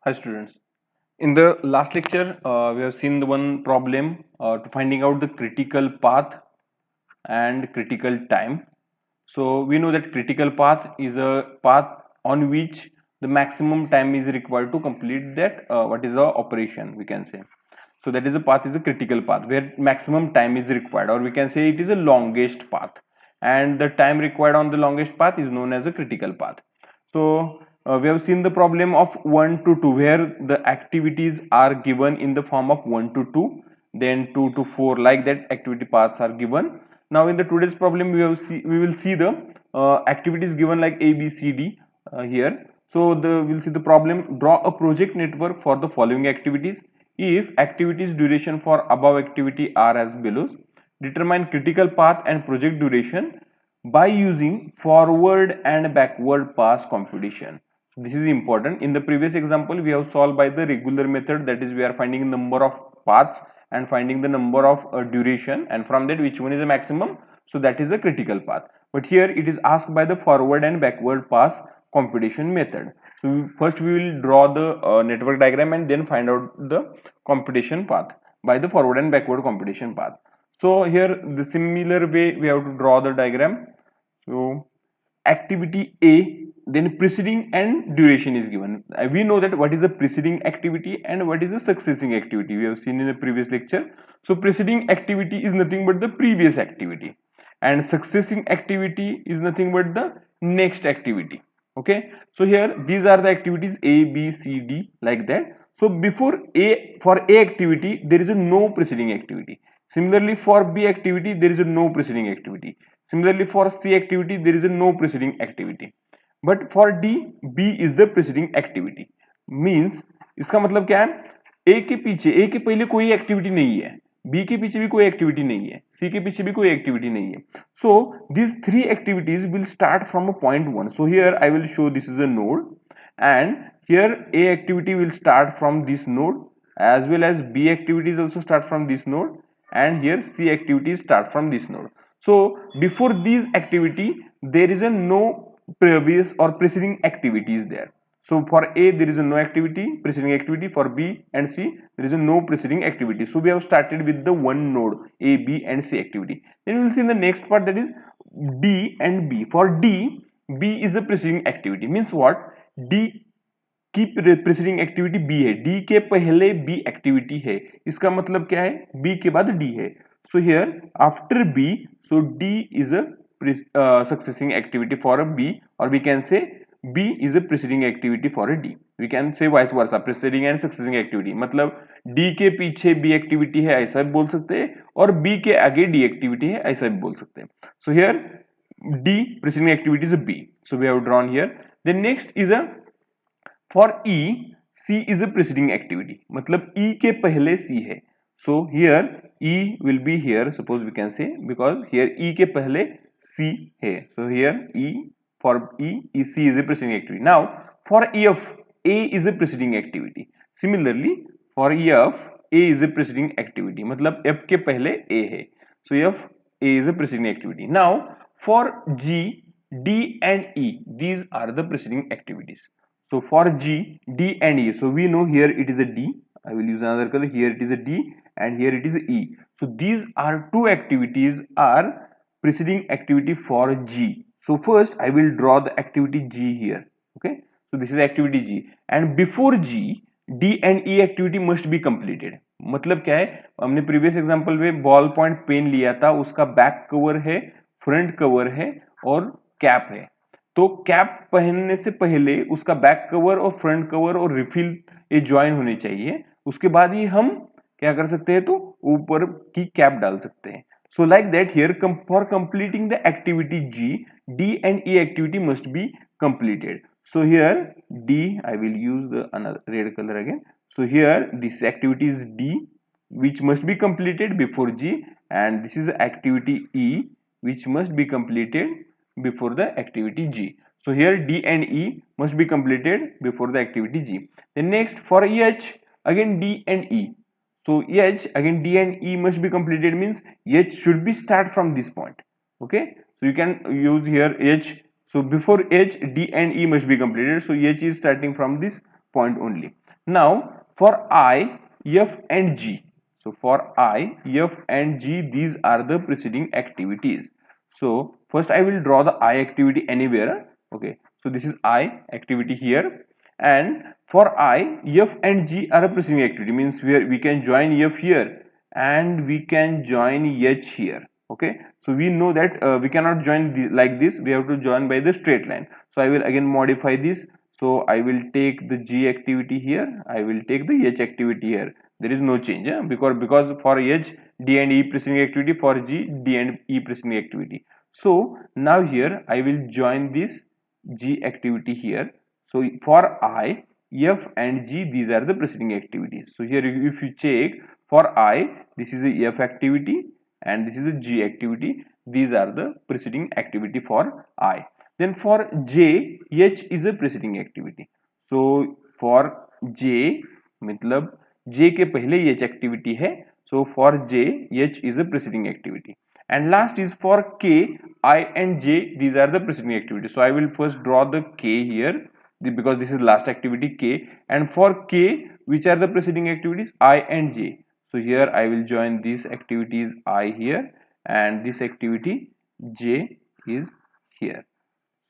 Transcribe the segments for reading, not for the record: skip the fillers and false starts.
Hi students. In the last lecture, we have seen the one problem to finding out the critical path and critical time. So we know that critical path is a path on which the maximum time is required to complete that what is the operation we can say. So that is a path is a critical path where maximum time is required, or we can say it is a longest path, and the time required on the longest path is known as a critical path. So we have seen the problem of 1 to 2 where the activities are given in the form of 1 to 2, then 2 to 4, like that activity paths are given. Now in the today's problem we will see the activities given like A, B, C, D here. So we'll see the problem: draw a project network for the following activities if activities duration for above activity are as below. Determine critical path and project duration by using forward and backward pass computation. This is important. In the previous example we have solved by the regular method, that is we are finding number of paths and finding the number of duration, and from that which one is the maximum, so that is a critical path. But here it is asked by the forward and backward pass computation method. So first we will draw the network diagram and then find out the computation path by the forward and backward computation path. So here the similar way we have to draw the diagram. So activity A, then preceding and duration is given. We know that what is a preceding activity and what is a succeeding activity. We have seen in the previous lecture. So preceding activity is nothing but the previous activity, and succeeding activity is nothing but the next activity. Okay. So here these are the activities A, B, C, D, like that. So before A, for A activity there is a no preceding activity. Similarly for B activity there is a no preceding activity. Similarly for C activity there is a no preceding activity. But for D, B is the preceding activity. Means इसका मतलब क्या है, A के पीछे, A के पहले कोई activity नहीं है, B के पीछे भी कोई एक्टिविटी नहीं है, C के पीछे भी कोई एक्टिविटी नहीं है. So these three activities will start from a point 1. So here I will show this is a node, and here A activity will start from this node, as well as B activities also start from this node, and here C activities start from this node. So before these activity there is a no previous or preceding activity is there. So for A there is a no activity preceding activity, for B and C there is a no preceding activity. So we have started with the one node A, B and C activity. Then we will see in the next part, that is D and B. For D, B is a preceding activity. Means what? D की presiding activity B है, D के पहले B activity है, इसका मतलब क्या है, B के बाद डी है. So here after B, so D is a succeeding activity for a B, और we can say B is a preceding activity for a D. We can say vice versa, preceding and succeeding activity, मतलब D के पीछे B activity है ऐसा भी बोल सकते हैं, और बी के आगे डी एक्टिविटी है ऐसा भी बोल सकते हैं. So here D preceding activity is a B, so we have drawn here. Then next is a for E, C is a preceding activity, मतलब ई के पहले सी है. So here E will be here, suppose we can say, because here E के पहले C है. So here E, for E C is a preceding activity. Now for F, A is a preceding activity. Similarly for F, A is a preceding activity, मतलब F के पहले A है. So F, A is a preceding activity. Now for G, D and E, these are the preceding activities. So for G, D and E, so we know here it is a D, I will use another color, here it is a D and here it is a E. So these are two activities are preceding activity for G. So first I will draw the activity G here. Okay, so this is activity G, and before G, D and E activity must be completed. मतलब क्या है, हमने previous example में ball point pen लिया था, उसका back cover है, front cover है और कैप है. तो कैप पहनने से पहले उसका बैक कवर और फ्रंट कवर और रिफिल ये ज्वाइन होने चाहिए, उसके बाद ही हम क्या कर सकते हैं, तो ऊपर की कैप डाल सकते हैं. So like that here for completing the activity G, D and E activity must be completed. So here D, I will use the another red color again. So here this activity is D, which must be completed before G, and this is activity E, which must be completed before the activity G. So here D and E must be completed before the activity G. Then next for H, again D and E. So H, again D and E must be completed, means H should be start from this point. Okay, so you can use here H. So before H, D and E must be completed. So H is starting from this point only. Now for I, F and G, so for I, F and G, these are the preceding activities. So first I will draw the I activity anywhere. Okay, so this is I activity here, and for I, F and G are a preceding activity, means where we can join F here and we can join H here. Okay, so we know that we cannot join like this, we have to join by the straight line. So I will again modify this. So I will take the G activity here, I will take the H activity here. There is no change, because for H, D and E preceding activity, for G, D and E preceding activity. So now here I will join this G activity here. So for I, F and G, these are the preceding activities. So here if you check, for I, this is a F activity and this is a G activity. These are the preceding activity for I. Then for J, H is a preceding activity. So for J, मतलब J के पहले H activity है. So for J, H is a preceding activity. And last is for K, I and J, these are the preceding activities. So I will first draw the K here, because this is last activity K, and for K, which are the preceding activities? I and J. So here I will join these activities I here, and this activity J is here.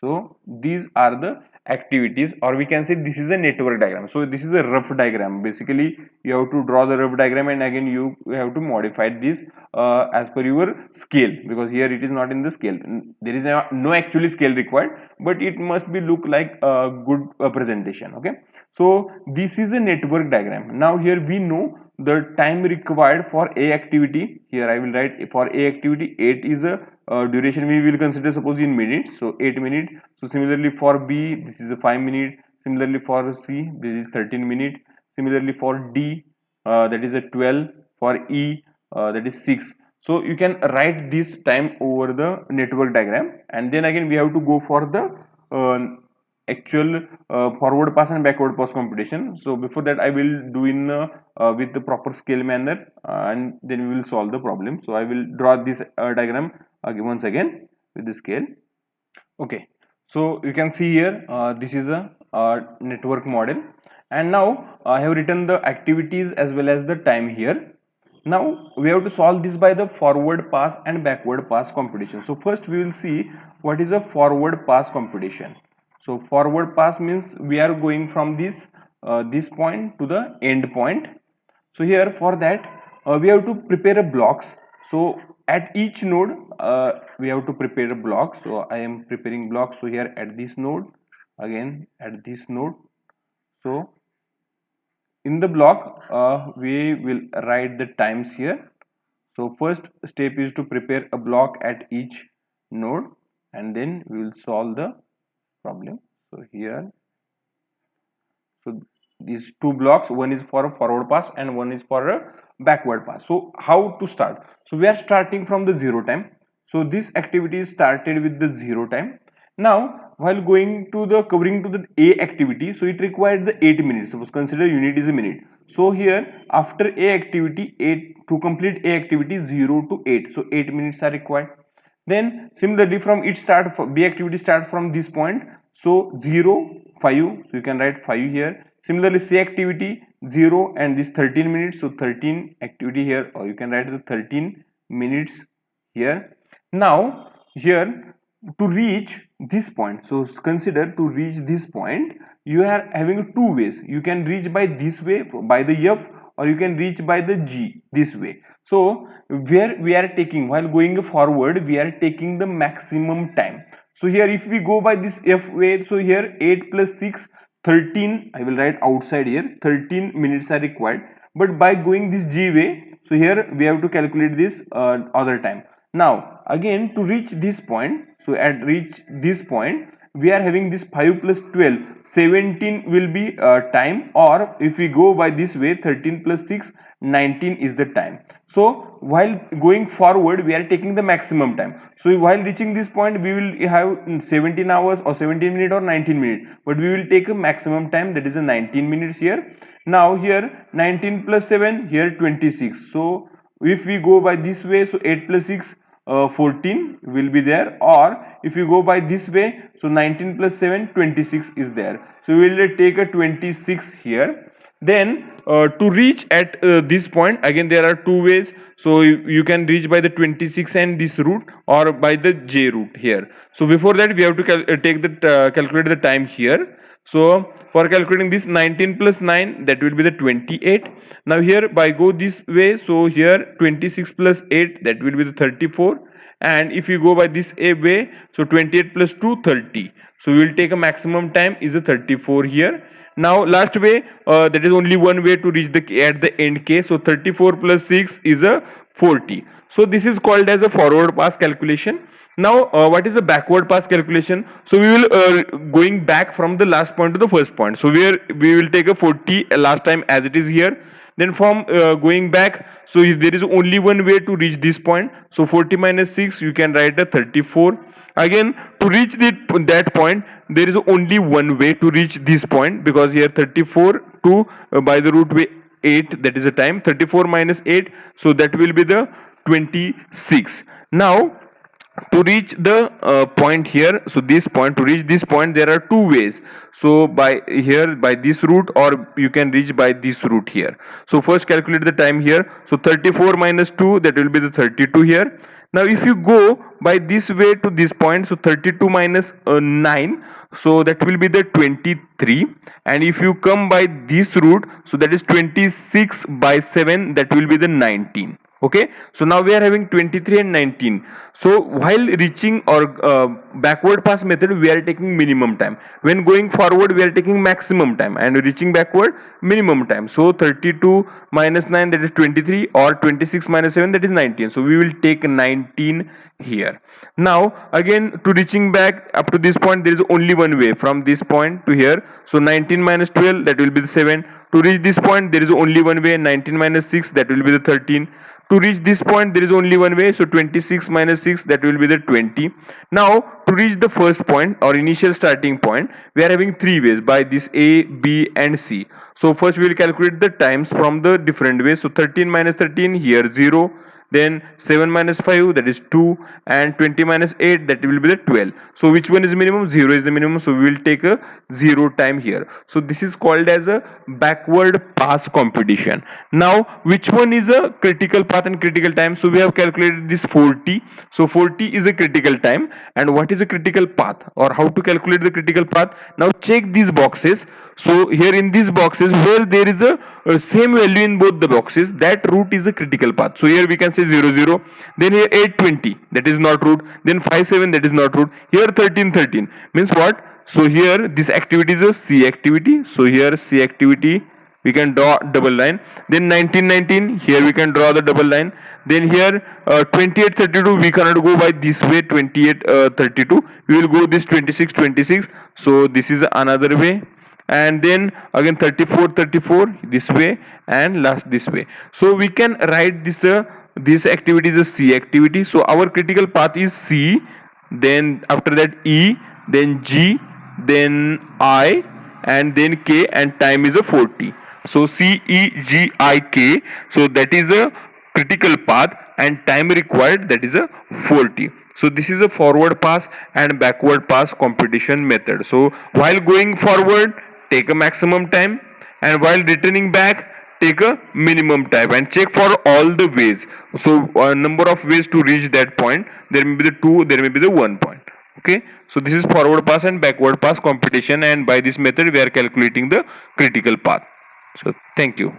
So these are the activities, or we can say this is a network diagram. So this is a rough diagram. Basically you have to draw the rough diagram, and again you have to modify this as per your scale, because here it is not in the scale. There is no actually scale required, but it must be look like a good presentation. Okay, so this is a network diagram. Now here we know the time required for A activity. Here I will write for A activity 8 is a duration we will consider, suppose in minutes, so 8 minutes. So similarly for B, this is a 5 minute. Similarly for C, this is 13 minute. Similarly for D, that is a 12. For E, that is 6. So you can write this time over the network diagram, and then again we have to go for the actual forward pass and backward pass computation. So before that I will do in with the proper scale manner, and then we will solve the problem. So I will draw this diagram once again with the scale. Okay, so you can see here this is a network model, and now I have written the activities as well as the time here. Now we have to solve this by the forward pass and backward pass computation. So first we will see what is a forward pass computation. So forward pass means we are going from this point to the end point. So here for that we have to prepare a blocks. So at each node we have to prepare a block. So I am preparing blocks. So here at this node, again at this node. So in the block we will write the times here. So first step is to prepare a block at each node, and then we will solve the problem. So here, so these two blocks, one is for a forward pass and one is for a backward pass. So how to start? So we are starting from the 0 time. So this activity is started with the 0 time. Now while going to the covering to the A activity, so it required the 8 minutes. Suppose consider unit is a minute. So here after A activity, 8 to complete A activity 0 to 8, so 8 minutes are required. Then similarly from it start, B activity start from this point, so 0 5, so you can write 5 here. Similarly C activity 0 and this 13 minutes, so 13 activity here, or you can write the 13 minutes here. Now here to reach this point, so consider to reach this point you are having two ways. You can reach by this way by the F, or you can reach by the G this way. So where we are taking, while going forward we are taking the maximum time. So here if we go by this F way, so here 8 plus 6 13, I will write outside here, 13 minutes are required. But by going this G way, so here we have to calculate this other time. Now again to reach this point, so at reach this point we are having this 5 plus 12, 17 will be time, or if we go by this way 13 plus 6, 19 is the time. So while going forward we are taking the maximum time. So while reaching this point we will have 17 hours or 17 minutes or 19 minutes, but we will take a maximum time, that is a 19 minutes here. Now here 19 plus 7, here 26. So if we go by this way, so 8 plus 6, 14 will be there, or if you go by this way, so 19 plus 7, 26 is there. So we will take a 26 here. Then to reach at this point, again there are two ways. So you can reach by the 26 and this route, or by the j route here. So before that we have to calculate the time here. So for calculating this, 19 plus 9, that will be the 28. Now here by go this way, so here 26 plus 8, that will be the 34. And if you go by this a way, so 28 plus 2, 30. So we will take a maximum time is a 34 here. Now last way, that is only one way to reach the at the end k. So 34 plus 6 is a 40. So this is called as a forward pass calculation. Now what is the backward pass calculation? So we will going back from the last point to the first point. So we will take a 40 last time as it is here. Then from going back, so if there is only one way to reach this point, so 40 minus 6, you can write a 34. Again, to reach that point, there is only one way to reach this point, because here 34 to by the root way 8, that is the time. 34 minus 8, so that will be the 26. Now to reach the point here, so this point, to reach this point there are two ways. So by here, by this route, or you can reach by this route here. So first calculate the time here. So 34 minus 2, that will be the 32 here. Now if you go by this way to this point, so 32 minus 9, so that will be the 23. And if you come by this route, so that is 26 by 7, that will be the 19. Okay, so now we are having 23 and 19. So while reaching or backward pass method, we are taking minimum time. When going forward, we are taking maximum time, and reaching backward, minimum time. So 32 minus 9, that is 23, or 26 minus 7, that is 19. So we will take 19 here. Now again, to reaching back up to this point, there is only one way, from this point to here. So 19 minus 12, that will be the 7. To reach this point, there is only one way, 19 minus 6, that will be the 13. To reach this point, there is only one way, so 26 minus 6, that will be the 20. Now to reach the first point or initial starting point, we are having three ways, by this A, B and C. So first we will calculate the times from the different ways. So 13 minus 13, here 0. Then 7 minus 5, that is 2, and 20 minus 8, that will be the 12. So which one is minimum? 0 is the minimum, so we will take a 0 time here. So this is called as a backward pass competition. Now which one is a critical path and critical time? So we have calculated this 40. So 40 is a critical time, and what is a critical path, or how to calculate the critical path? Now check these boxes. So here in these boxes where there is a same value in both the boxes, that route is a critical path. So here we can say 0 0. Then here 820, that is not route. Then 5 7, that is not route. Here 13 13 means what? So here this activity is a C activity. So here C activity, we can draw double line. Then 19 19, here we can draw the double line. Then here 28 32, we cannot go by this way, 28 32. We will go this 26 26. So this is another way. And then again 34 34 this way, and last this way. So we can write this activity is a C activity. So our critical path is C, then after that E, then G, then I, and then K, and time is a 40. So C E G I K, so that is a critical path, and time required, that is a 40. So this is a forward pass and backward pass competition method. So while going forward, take a maximum time, and while returning back, take a minimum time, and check for all the ways. So a number of ways to reach that point, there may be the 2, there may be the 1 point. Okay, so this is forward pass and backward pass competition, and by this method we are calculating the critical path. So thank you.